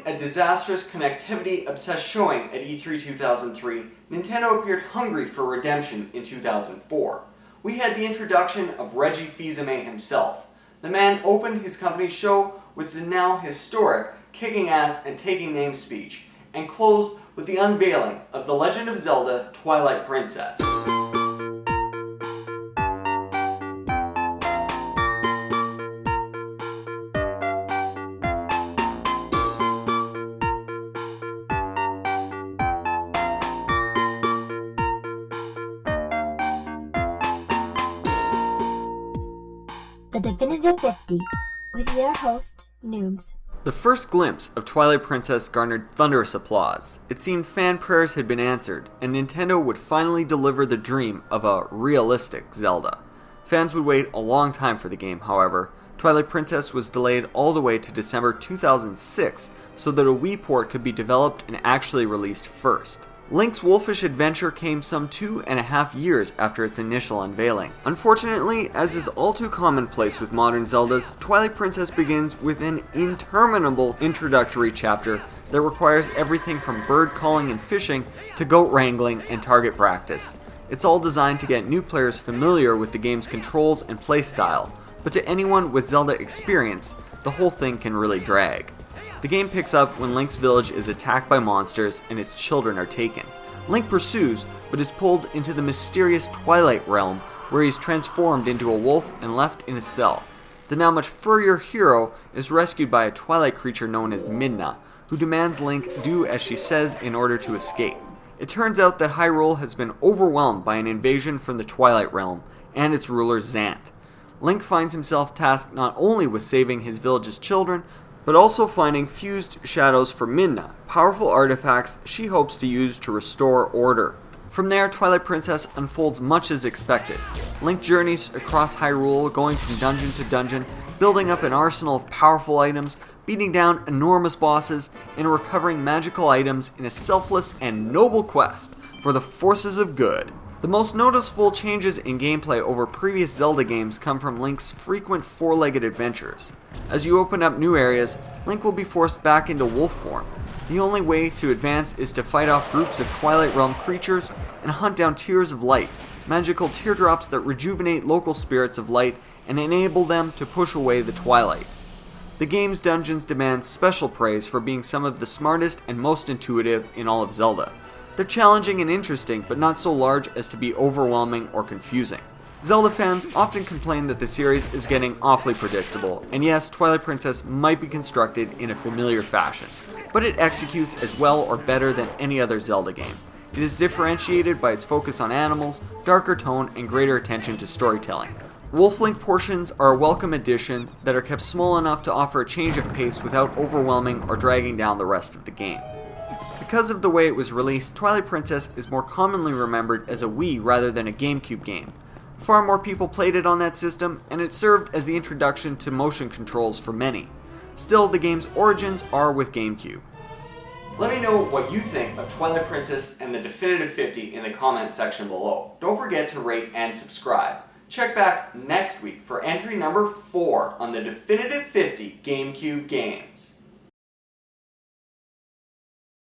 a disastrous connectivity-obsessed showing at E3 2003, Nintendo appeared hungry for redemption in 2004. We had the introduction of Reggie Fils-Aime himself. The man opened his company's show with the now historic kicking ass and taking names speech, and closed with the unveiling of The Legend of Zelda: Twilight Princess. The Definitive 50, with their host, Noobs. The first glimpse of Twilight Princess garnered thunderous applause. It seemed fan prayers had been answered, and Nintendo would finally deliver the dream of a realistic Zelda. Fans would wait a long time for the game, however. Twilight Princess was delayed all the way to December 2006 so that a Wii port could be developed and actually released first. Link's wolfish adventure came some 2.5 years after its initial unveiling. Unfortunately, as is all too commonplace with modern Zeldas, Twilight Princess begins with an interminable introductory chapter that requires everything from bird calling and fishing to goat wrangling and target practice. It's all designed to get new players familiar with the game's controls and playstyle, but to anyone with Zelda experience, the whole thing can really drag. The game picks up when Link's village is attacked by monsters and its children are taken. Link pursues, but is pulled into the mysterious Twilight realm, where he is transformed into a wolf and left in a cell. The now much furrier hero is rescued by a Twilight creature known as Midna, who demands Link do as she says in order to escape. It turns out that Hyrule has been overwhelmed by an invasion from the Twilight realm and its ruler Zant. Link finds himself tasked not only with saving his village's children, but also finding fused shadows for Midna, powerful artifacts she hopes to use to restore order. From there, Twilight Princess unfolds much as expected. Link journeys across Hyrule, going from dungeon to dungeon, building up an arsenal of powerful items, beating down enormous bosses, and recovering magical items in a selfless and noble quest for the forces of good. The most noticeable changes in gameplay over previous Zelda games come from Link's frequent four-legged adventures. As you open up new areas, Link will be forced back into wolf form. The only way to advance is to fight off groups of Twilight Realm creatures and hunt down tears of light, magical teardrops that rejuvenate local spirits of light and enable them to push away the Twilight. The game's dungeons demand special praise for being some of the smartest and most intuitive in all of Zelda. They're challenging and interesting, but not so large as to be overwhelming or confusing. Zelda fans often complain that the series is getting awfully predictable, and yes, Twilight Princess might be constructed in a familiar fashion, but it executes as well or better than any other Zelda game. It is differentiated by its focus on animals, darker tone, and greater attention to storytelling. Wolf Link portions are a welcome addition that are kept small enough to offer a change of pace without overwhelming or dragging down the rest of the game. Because of the way it was released, Twilight Princess is more commonly remembered as a Wii rather than a GameCube game. Far more people played it on that system, and it served as the introduction to motion controls for many. Still, the game's origins are with GameCube. Let me know what you think of Twilight Princess and the Definitive 50 in the comments section below. Don't forget to rate and subscribe. Check back next week for entry number 4 on the Definitive 50 GameCube games.